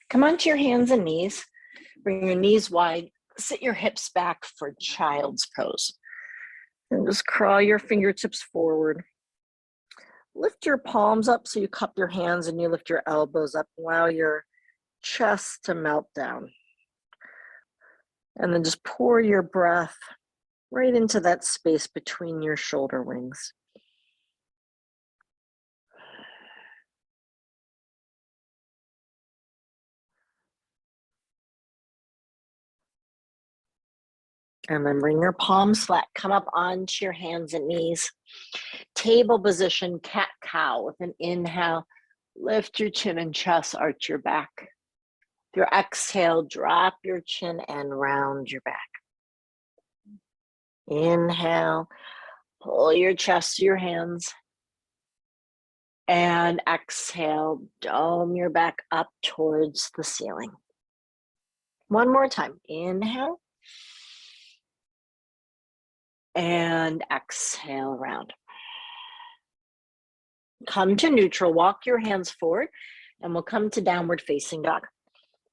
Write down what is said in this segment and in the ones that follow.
Come onto your hands and knees. Bring your knees wide. Sit your hips back for child's pose. And just crawl your fingertips forward. Lift your palms up so you cup your hands and you lift your elbows up. Allow your chest to melt down. And then just pour your breath right into that space between your shoulder wings. And then bring your palms flat. Come up onto your hands and knees. Table position, cat-cow. With an inhale, lift your chin and chest, arch your back. With your exhale, drop your chin and round your back. Inhale, pull your chest to your hands. And exhale, dome your back up towards the ceiling. One more time. Inhale. And exhale, round. Come to neutral, walk your hands forward, and we'll come to downward facing dog.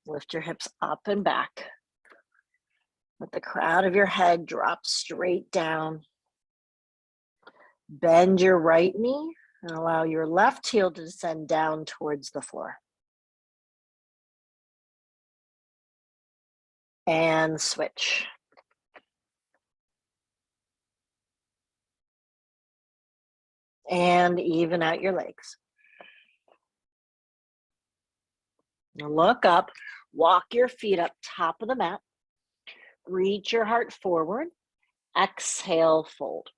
Lift your hips up and back. Let the crown of your head drop straight down. Bend your right knee and allow your left heel to descend down towards the floor. And switch. And even out your legs. Now look up, walk your feet up top of the mat. Reach your heart forward. Exhale, fold.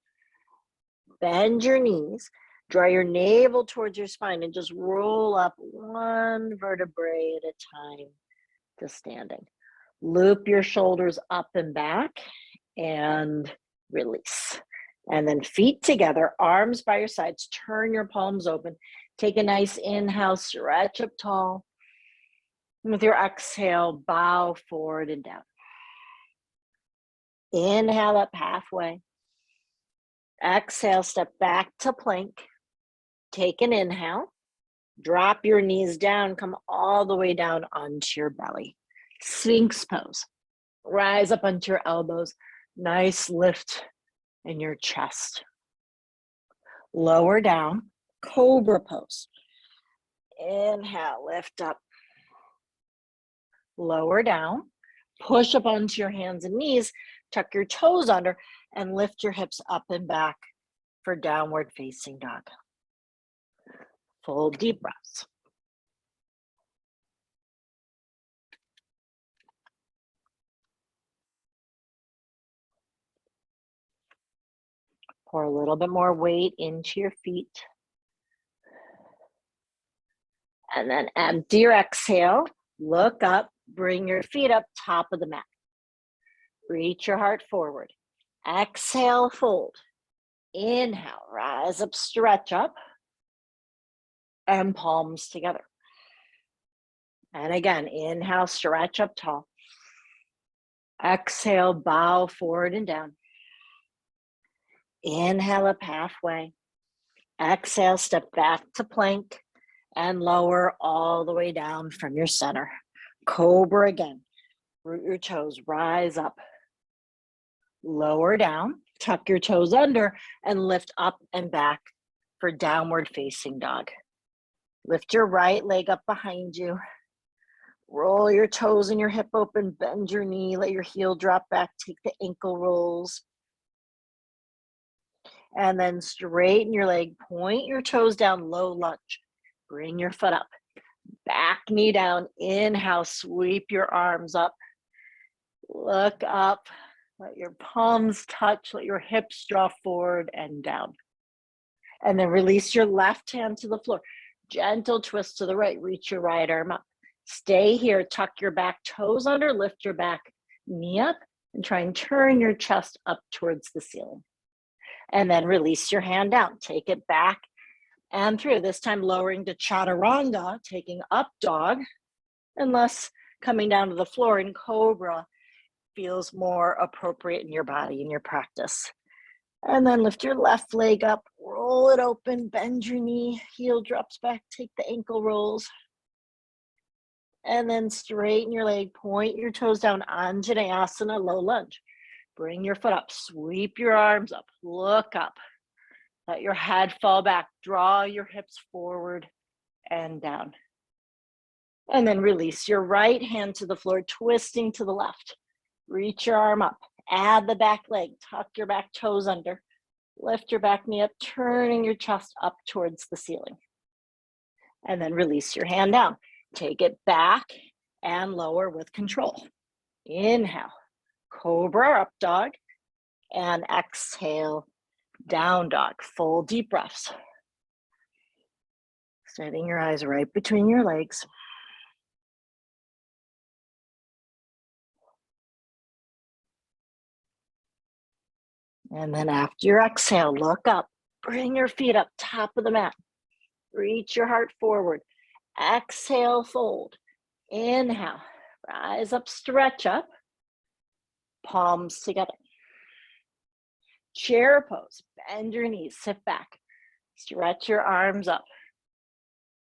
Bend your knees. Draw your navel towards your spine and just roll up one vertebrae at a time to standing. Loop your shoulders up and back and release. And then feet together, arms by your sides, turn your palms open. Take a nice inhale, stretch up tall. And with your exhale, bow forward and down. Inhale up halfway. Exhale, step back to plank. Take an inhale. Drop your knees down, come all the way down onto your belly. Sphinx pose. Rise up onto your elbows. Nice lift in your chest. Lower down, cobra pose. Inhale, lift up. Lower down, push up onto your hands and knees, tuck your toes under, and lift your hips up and back for downward facing dog. Full deep breaths. Pour a little bit more weight into your feet. And then empty your exhale, look up, bring your feet up top of the mat. Reach your heart forward. Exhale, fold. Inhale, rise up, stretch up, and palms together. And again, inhale, stretch up tall. Exhale, bow forward and down. Inhale up halfway. Exhale, step back to plank and lower all the way down from your center. Cobra again. Root your toes, rise up. Lower down, tuck your toes under and lift up and back for downward facing dog. Lift your right leg up behind you. Roll your toes and your hip open, bend your knee, let your heel drop back, take the ankle rolls. And then straighten your leg, point your toes down, low lunge. Bring your foot up, back knee down, inhale, sweep your arms up. Look up, let your palms touch, let your hips draw forward and down. And then release your left hand to the floor. Gentle twist to the right, reach your right arm up. Stay here, tuck your back toes under, lift your back knee up, and try and turn your chest up towards the ceiling. And then release your hand down, take it back and through, this time lowering to chaturanga, taking up dog, unless coming down to the floor in cobra feels more appropriate in your body, in your practice. And then lift your left leg up, roll it open, bend your knee, heel drops back, take the ankle rolls. And then straighten your leg, point your toes down, Anjaneyasana, low lunge. Bring your foot up, sweep your arms up, look up. Let your head fall back, draw your hips forward and down. And then release your right hand to the floor, twisting to the left. Reach your arm up, add the back leg, tuck your back toes under, lift your back knee up, turning your chest up towards the ceiling. And then release your hand down. Take it back and lower with control. Inhale, cobra up dog, and exhale, down dog. Full deep breaths. Setting your eyes right between your legs. And then after your exhale, look up, bring your feet up, top of the mat. Reach your heart forward. Exhale, fold. Inhale, rise up, stretch up. Palms together. Chair pose, bend your knees, sit back. Stretch your arms up.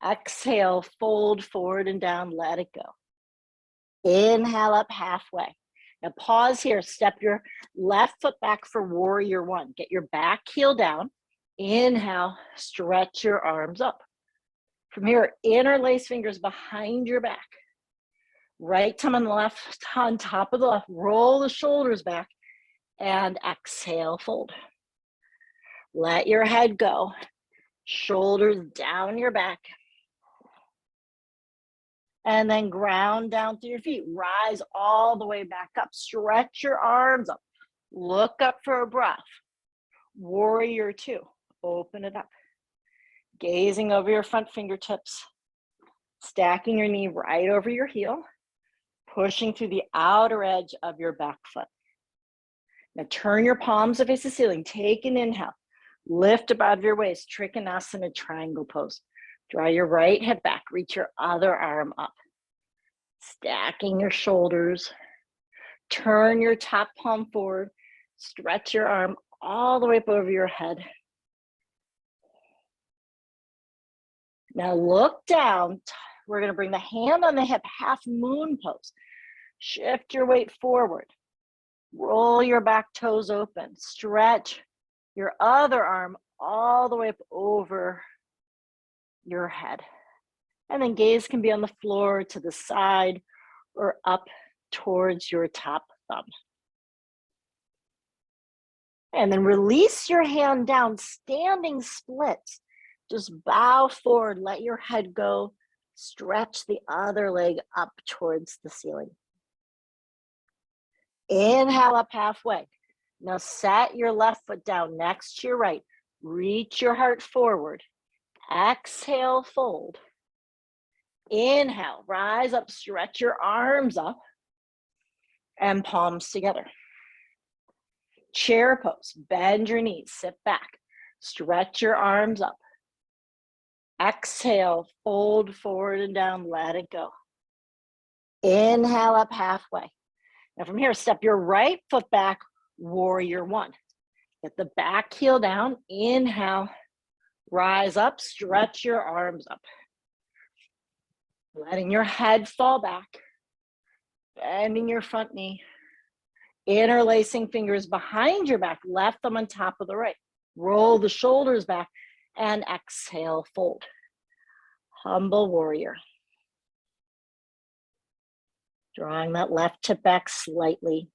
Exhale, fold forward and down, let it go. Inhale up halfway. Now pause here, step your left foot back for warrior one. Get your back heel down. Inhale, stretch your arms up. From here, interlace fingers behind your back. Right thumb on the left, on top of the left, roll the shoulders back and exhale, fold. Let your head go. Shoulders down your back. And then ground down through your feet. Rise all the way back up. Stretch your arms up. Look up for a breath. Warrior two. Open it up. Gazing over your front fingertips. Stacking your knee right over your heel. Pushing through the outer edge of your back foot. Now turn your palms to face the ceiling. Take an inhale. Lift above your waist. Trikonasana, triangle pose. Draw your right hip back. Reach your other arm up. Stacking your shoulders. Turn your top palm forward. Stretch your arm all the way up over your head. Now look down. We're going to bring the hand on the hip, half moon pose. Shift your weight forward. Roll your back toes open. Stretch your other arm all the way up over your head. And then gaze can be on the floor, to the side, or up towards your top thumb. And then release your hand down, standing splits. Just bow forward, let your head go. Stretch the other leg up towards the ceiling. Inhale up halfway. Now set your left foot down next to your right. Reach your heart forward. Exhale, fold. Inhale, rise up, stretch your arms up and palms together. Chair pose, bend your knees, sit back. Stretch your arms up. Exhale, fold forward and down, let it go. Inhale up halfway. Now from here, step your right foot back, warrior one. Get the back heel down, inhale, rise up, stretch your arms up. Letting your head fall back, bending your front knee, interlacing fingers behind your back, left thumb on top of the right. Roll the shoulders back and exhale, fold. Humble warrior. Drawing that left hip back slightly.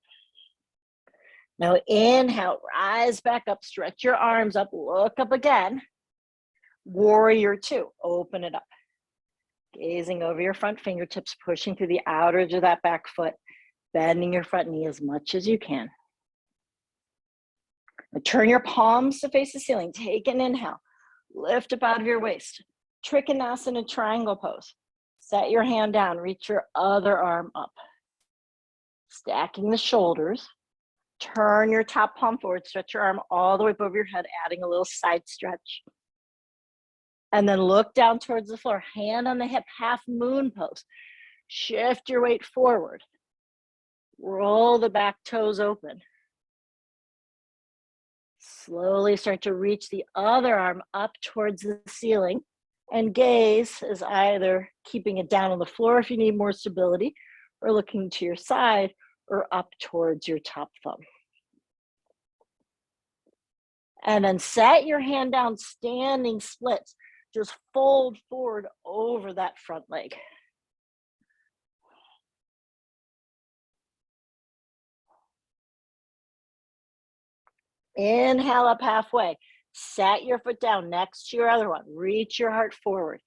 Now inhale, rise back up, stretch your arms up, look up again. Warrior two, open it up. Gazing over your front fingertips, pushing through the outer edge of that back foot, bending your front knee as much as you can. Now turn your palms to face the ceiling. Take an inhale. Lift up out of your waist. Trikonasana, triangle pose. Set your hand down. Reach your other arm up. Stacking the shoulders. Turn your top palm forward. Stretch your arm all the way up over your head, adding a little side stretch. And then look down towards the floor. Hand on the hip, half moon pose. Shift your weight forward. Roll the back toes open. Slowly start to reach the other arm up towards the ceiling. And gaze is either keeping it down on the floor if you need more stability, or looking to your side or up towards your top thumb. And then set your hand down, standing splits. Just fold forward over that front leg. Inhale up halfway. Set your foot down next to your other one. Reach your heart forward.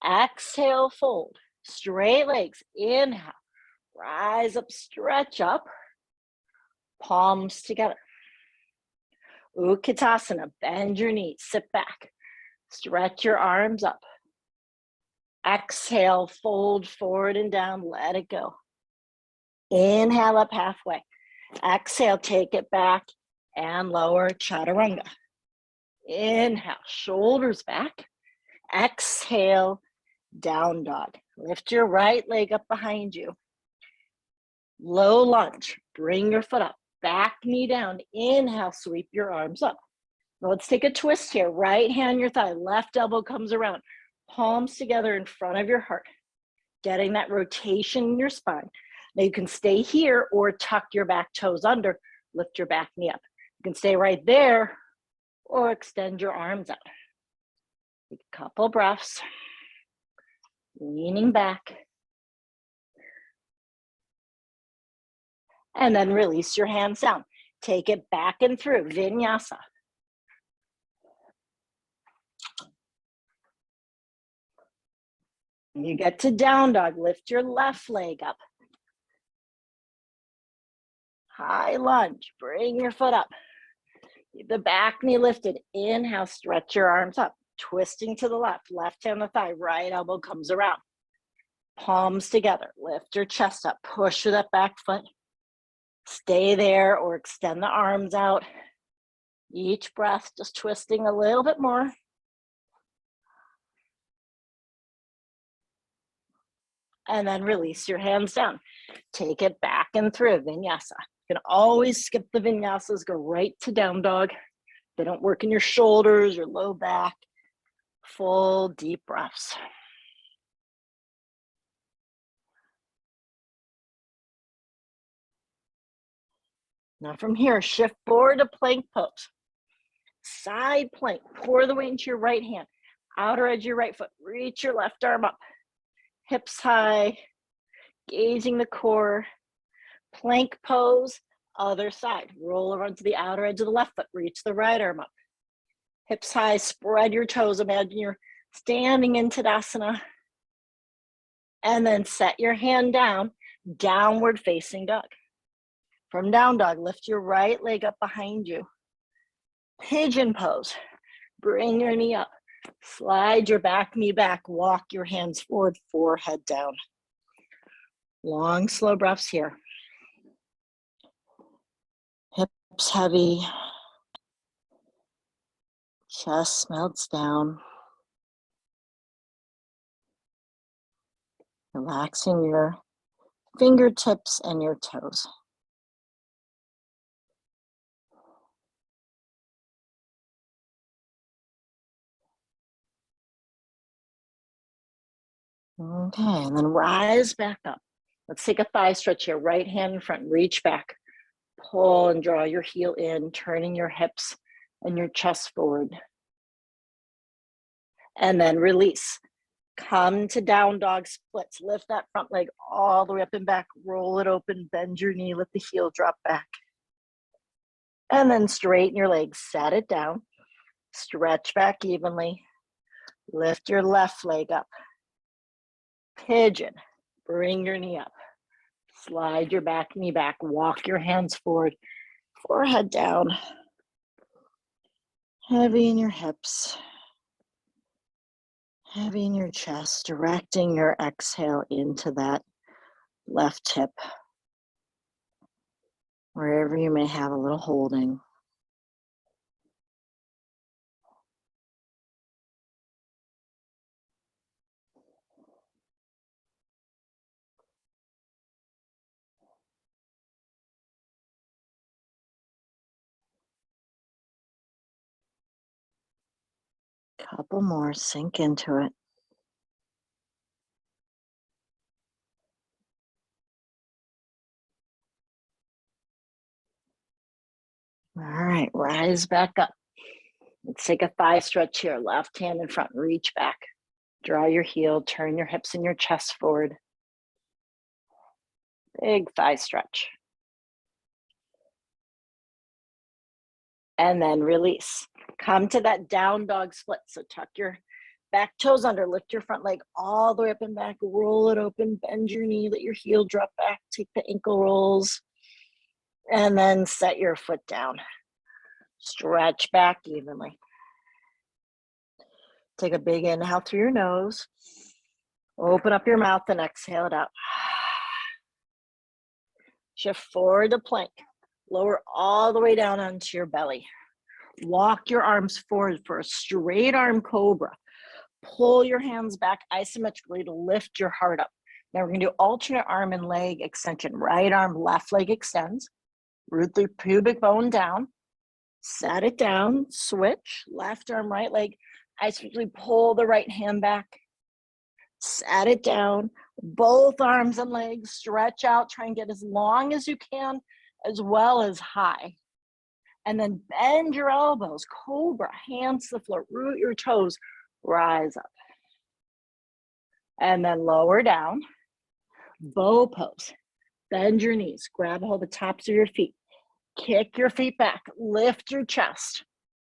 Exhale, fold. Straight legs. Inhale. Rise up, stretch up. Palms together. Utkatasana. Bend your knees. Sit back. Stretch your arms up. Exhale, fold forward and down. Let it go. Inhale up halfway. Exhale, take it back and lower, chaturanga. Inhale, shoulders back. Exhale, down dog. Lift your right leg up behind you. Low lunge, bring your foot up. Back knee down. Inhale, sweep your arms up. Now let's take a twist here. Right hand on your thigh, left elbow comes around. Palms together in front of your heart. Getting that rotation in your spine. Now you can stay here or tuck your back toes under, lift your back knee up. You can stay right there or extend your arms out. Take a couple breaths, leaning back. And then release your hands down. Take it back and through, Vinyasa. When you get to down dog, lift your left leg up. High lunge, bring your foot up. Keep the back knee lifted. Inhale, stretch your arms up. Twisting to the left, left hand on the thigh, right elbow comes around. Palms together, lift your chest up, push with that back foot. Stay there or extend the arms out. Each breath, just twisting a little bit more. And then release your hands down. Take it back and through, Vinyasa. You can always skip the Vinyasas, go right to down dog. They don't work in your shoulders or low back. Full deep breaths. Now from here, shift forward to plank pose. Side plank, pour the weight into your right hand. Outer edge of your right foot, reach your left arm up. Hips high, gazing the core. Plank pose, other side. Roll over onto the outer edge of the left foot, reach the right arm up. Hips high, spread your toes. Imagine you're standing in Tadasana. And then set your hand down, downward facing dog. From down dog, lift your right leg up behind you. Pigeon pose. Bring your knee up. Slide your back knee back. Walk your hands forward, forehead down. Long, slow breaths here. Hips heavy. Chest melts down. Relaxing your fingertips and your toes. Okay, and then rise back up. Let's take a thigh stretch here. Right hand in front, reach back. Pull and draw your heel in, turning your hips and your chest forward. And then release. Come to down dog splits. Lift that front leg all the way up and back. Roll it open, bend your knee, let the heel drop back. And then straighten your legs, set it down. Stretch back evenly. Lift your left leg up. Pigeon. Bring your knee up. Slide your back knee back. Walk your hands forward. Forehead down. Heavy in your hips. Heavy in your chest. Directing your exhale into that left hip. Wherever you may have a little holding. Couple more, sink into it. All right, rise back up. Let's take a thigh stretch here. Left hand in front, reach back. Draw your heel, turn your hips and your chest forward. Big thigh stretch. And then release. Come to that down dog split. So tuck your back toes under, lift your front leg all the way up and back, roll it open, bend your knee, let your heel drop back, take the ankle rolls, and then set your foot down. Stretch back evenly. Take a big inhale through your nose. Open up your mouth and exhale it out. Shift forward to plank. Lower all the way down onto your belly. Walk your arms forward for a straight arm cobra. Pull your hands back isometrically to lift your heart up. Now we're going to do alternate arm and leg extension. Right arm, left leg extends. Root the pubic bone down. Set it down. Switch. Left arm, right leg. Isometrically pull the right hand back. Set it down. Both arms and legs stretch out. Try and get as long as you can, as well as high. And then bend your elbows. Cobra, hands to the floor. Root your toes. Rise up. And then lower down. Bow pose. Bend your knees. Grab hold of the tops of your feet. Kick your feet back. Lift your chest.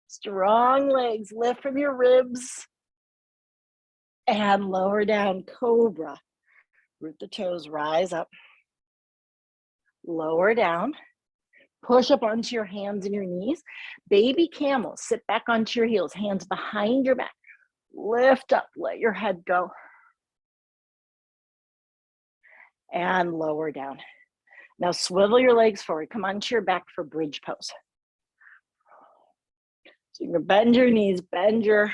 Strong legs. Lift from your ribs. And lower down. Cobra. Root the toes. Rise up. Lower down. Push up onto your hands and your knees. Baby camel. Sit back onto your heels. Hands behind your back. Lift up. Let your head go. And lower down. Now swivel your legs forward. Come onto your back for bridge pose. So you can bend your knees, bend your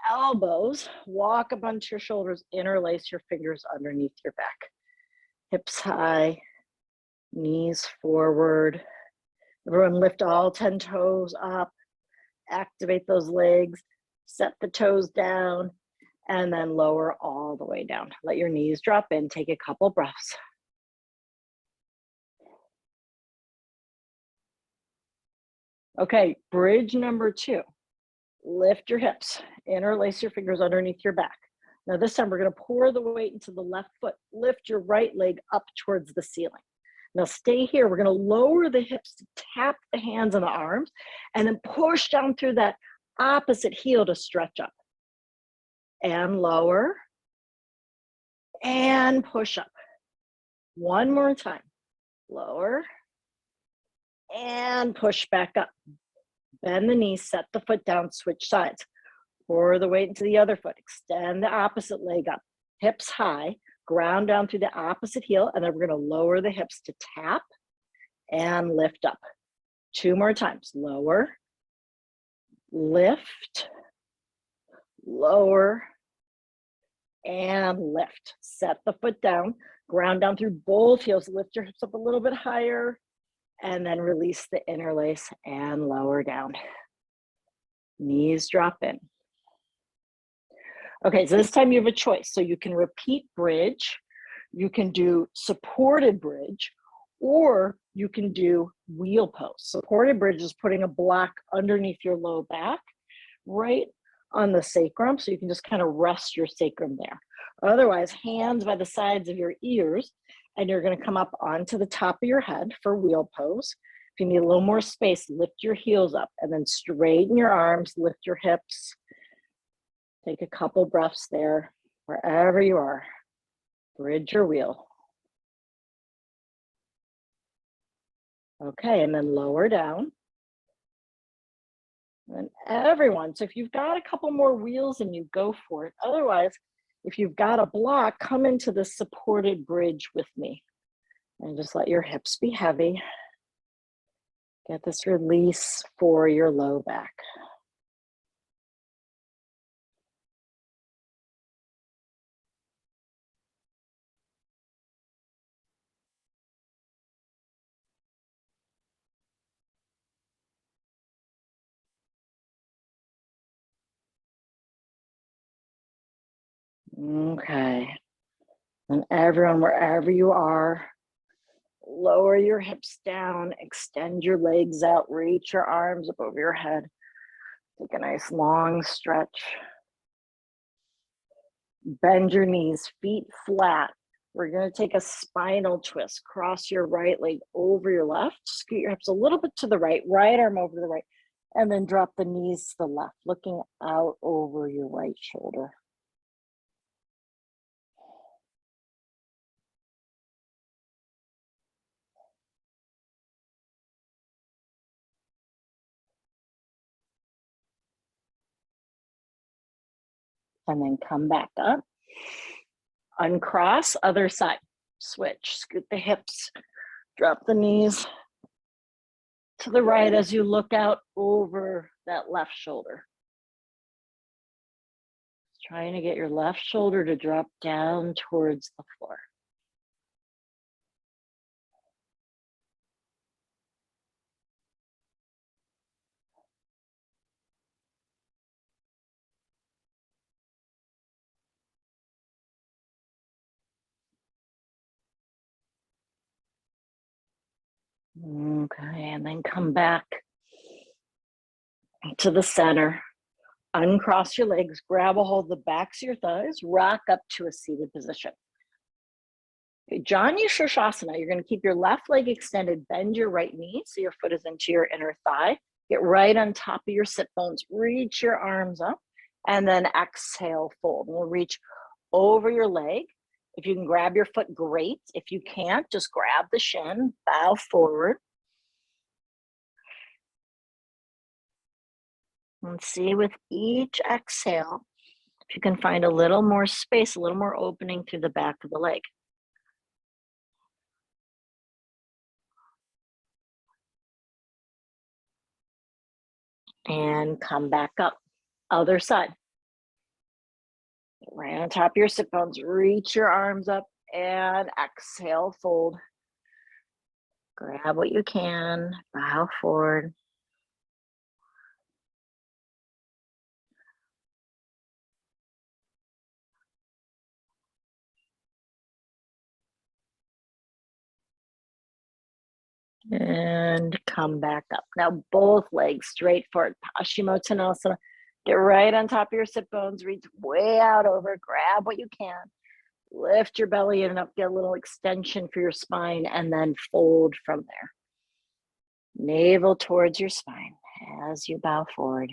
elbows, walk up onto your shoulders, interlace your fingers underneath your back. Hips high, knees forward. Everyone lift all 10 toes up, activate those legs, set the toes down, and then lower all the way down. Let your knees drop in, take a couple breaths. Okay, bridge number 2. Lift your hips, interlace your fingers underneath your back. Now this time we're gonna pour the weight into the left foot, lift your right leg up towards the ceiling. Now stay here, we're gonna lower the hips to tap the hands and the arms, and then push down through that opposite heel to stretch up. And lower, and push up. One more time, lower, and push back up. Bend the knees, set the foot down, switch sides. Pour the weight into the other foot. Extend the opposite leg up. Hips high, ground down through the opposite heel, and then we're gonna lower the hips to tap and lift up. 2 more times. Lower, lift, lower, and lift. Set the foot down, ground down through both heels. Lift your hips up a little bit higher, and then release the interlace and lower down. Knees drop in. Okay, so this time you have a choice. So you can repeat bridge, you can do supported bridge, or you can do wheel pose. Supported bridge is putting a block underneath your low back, right on the sacrum, so you can just kind of rest your sacrum there. Otherwise, hands by the sides of your ears, and you're gonna come up onto the top of your head for wheel pose. If you need a little more space, lift your heels up and then straighten your arms, lift your hips. Take a couple breaths there, wherever you are. Bridge your wheel. Okay, and then lower down. And everyone, so if you've got a couple more wheels and you go for it. Otherwise, if you've got a block, come into the supported bridge with me. And just let your hips be heavy. Get this release for your low back. Okay. And everyone, wherever you are, lower your hips down, extend your legs out, reach your arms up over your head. Take a nice long stretch. Bend your knees, feet flat. We're going to take a spinal twist. Cross your right leg over your left. Scoot your hips a little bit to the right, right arm over the right, and then drop the knees to the left, looking out over your right shoulder. And then come back up. Uncross, other side. Switch, scoot the hips, drop the knees to the right as you look out over that left shoulder. Trying to get your left shoulder to drop down towards the floor. Okay, and then come back to the center. Uncross your legs, grab a hold of the backs of your thighs, rock up to a seated position. Okay, Janu Shirshasana, you're going to keep your left leg extended, bend your right knee so your foot is into your inner thigh. Get right on top of your sit bones, reach your arms up, and then exhale, fold. We'll reach over your leg. If you can grab your foot, great. If you can't, just grab the shin, bow forward. And see with each exhale, if you can find a little more space, a little more opening through the back of the leg. And come back up. Other side. Right on top of your sit bones, reach your arms up and exhale, fold. Grab what you can, bow forward. And come back up. Now both legs straight forward, Paschimottanasana. Get right on top of your sit bones, reach way out over, grab what you can. Lift your belly in and up, get a little extension for your spine, and then fold from there. Navel towards your spine as you bow forward.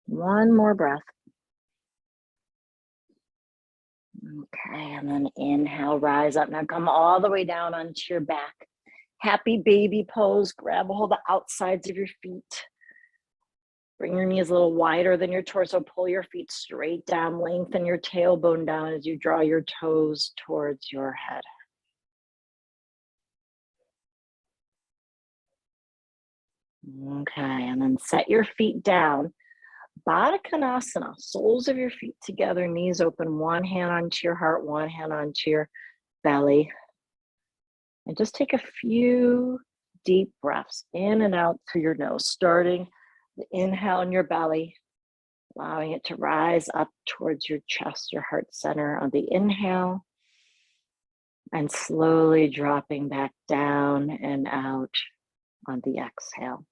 One more breath. Okay, and then inhale, rise up. Now come all the way down onto your back. Happy baby pose. Grab a hold of the outsides of your feet. Bring your knees a little wider than your torso. Pull your feet straight down. Lengthen your tailbone down as you draw your toes towards your head. Okay, and then set your feet down. Baddha Konasana, soles of your feet together, knees open, one hand onto your heart, one hand onto your belly. And just take a few deep breaths in and out through your nose, starting the inhale in your belly, allowing it to rise up towards your chest, your heart center on the inhale, and slowly dropping back down and out on the exhale.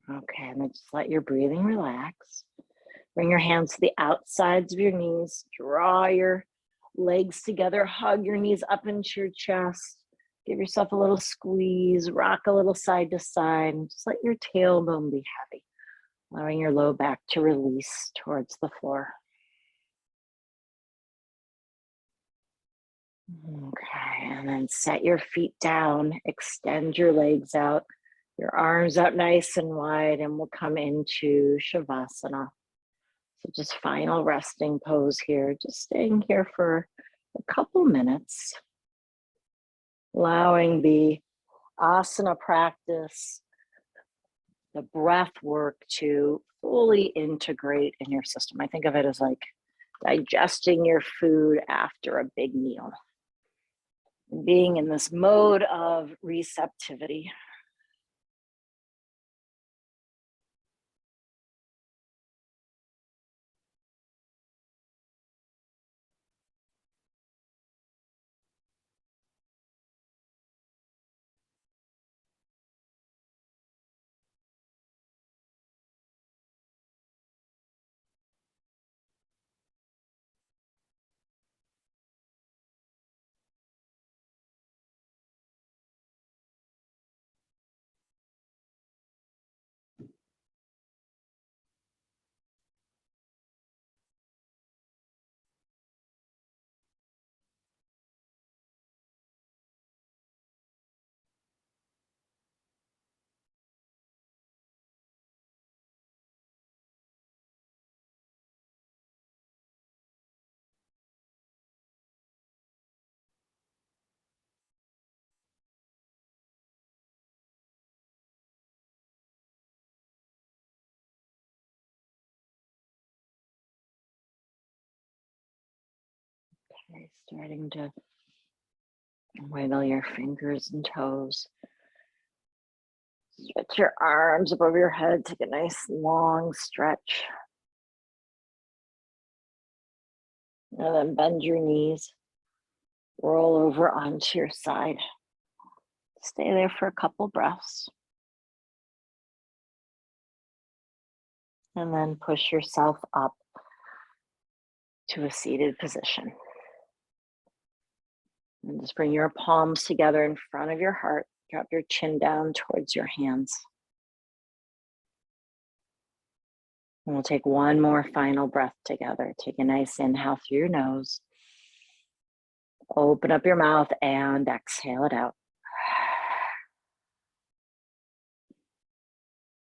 Okay, and then just let your breathing relax. Bring your hands to the outsides of your knees. Draw your legs together. Hug your knees up into your chest. Give yourself a little squeeze. Rock a little side to side. And just let your tailbone be heavy, allowing your low back to release towards the floor. Okay, and then set your feet down, extend your legs out, your arms out nice and wide, and we'll come into Shavasana. So just final resting pose here, just staying here for a couple minutes, allowing the asana practice, the breath work to fully integrate in your system. I think of it as like digesting your food after a big meal. Being in this mode of receptivity. Okay, starting to wiggle your fingers and toes. Stretch your arms above your head. Take a nice long stretch. And then bend your knees. Roll over onto your side. Stay there for a couple breaths. And then push yourself up to a seated position. And just bring your palms together in front of your heart. Drop your chin down towards your hands. And we'll take one more final breath together. Take a nice inhale through your nose. Open up your mouth and exhale it out.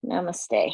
Namaste.